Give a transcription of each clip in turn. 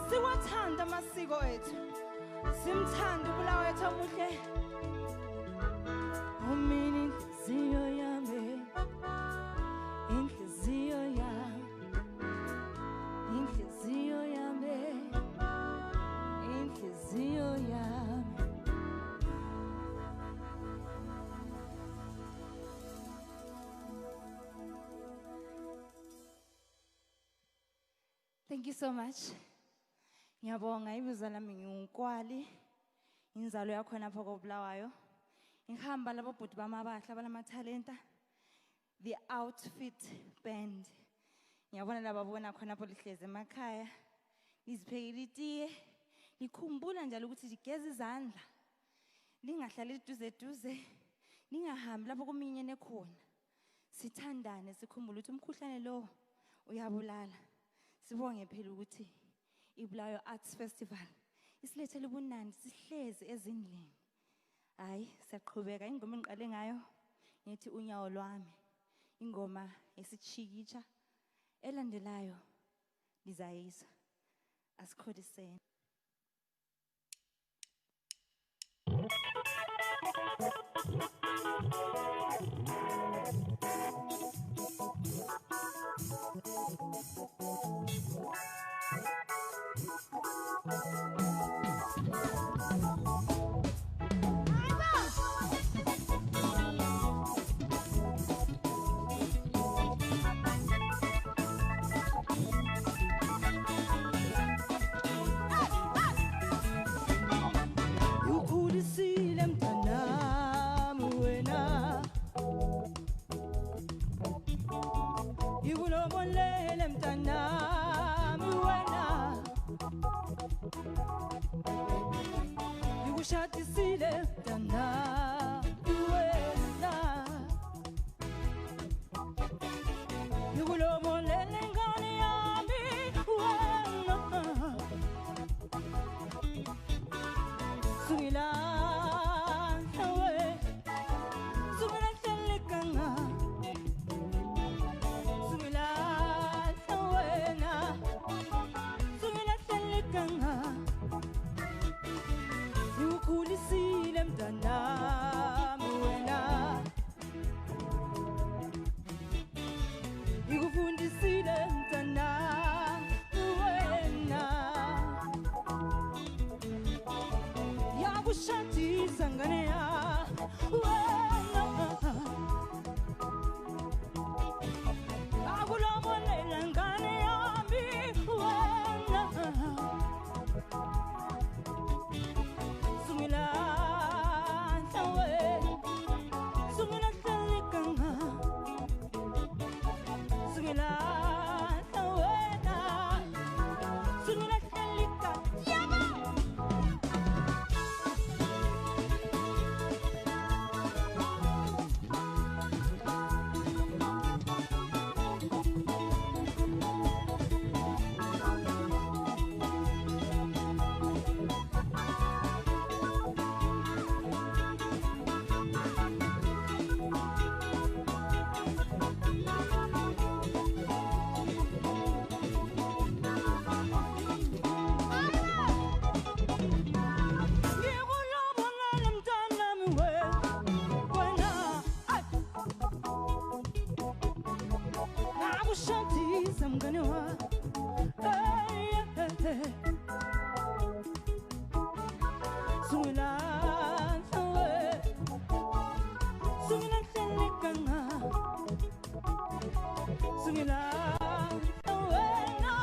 Siwathanda amasiko ethu, simthanda uBulawayo omuhle. Umini inhliziyo yami, inhliziyo yami, inhliziyo yami, inhliziyo yami. Thank you so much. Ngiyabonga ibizo lami nginkwali. Inzalo yakho lapha koBulawayo. Ngihamba labo bhuti bamabahla balamatalenta. The Outfit Band. Ngiyabona lababona khona lapho lihleze emakhaya. Liziphekela itiye. Likhumbula njalo ukuthi ligeze izandla. Lingahlali duze. Lingahambi lapho kuminyene khona. Sithandane sikhumbula ukuthi umkhuhlane lo uyabulala. Sibonge phela ukuthi iBulawayo Arts Festival isilethele ubunandi sihleze ezindlini. Hayi siyaqhubeka ingoma engiqale ngayo ngithi Nyawolwami. Ingoma esichikitsha elandelayo lizayisa. Asikholiseni. Ngikukhulisile mntanami wena, ngikulobolele mntanami wena, ngikushadisile mntanami wena, ngikulobolele ngane yami wena. Ngikukhulisile nakushadisa ngane ya wena akulobolela ngane yami wena sungilahla wena sungilahla likanga sungilahla wena sungilahla likanga I'm gonna walk. Hey, hey, hey. Sungilan away. Sungilan telikanga. Sungilan away na.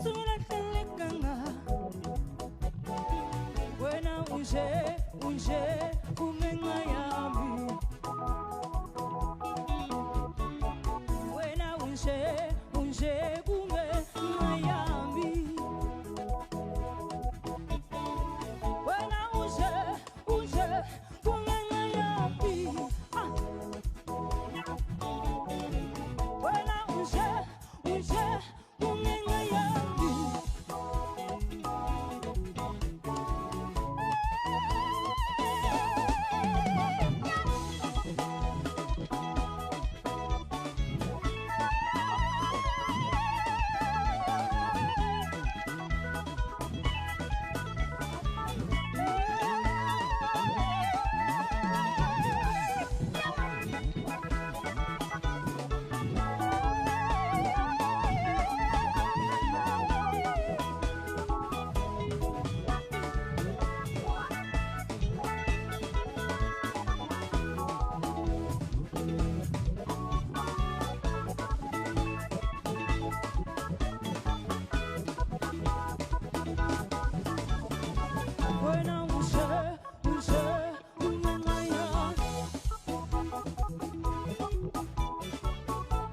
Sungilan telikanga. Wena unje kumengayami. Unje kume Miami. Wena unje kume Miami. Wena unje kume Miami.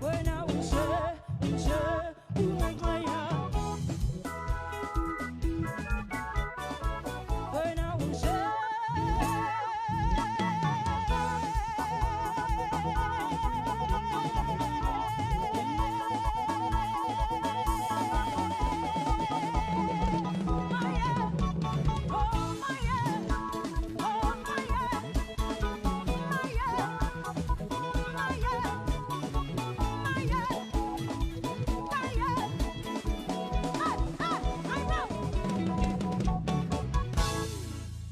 When I was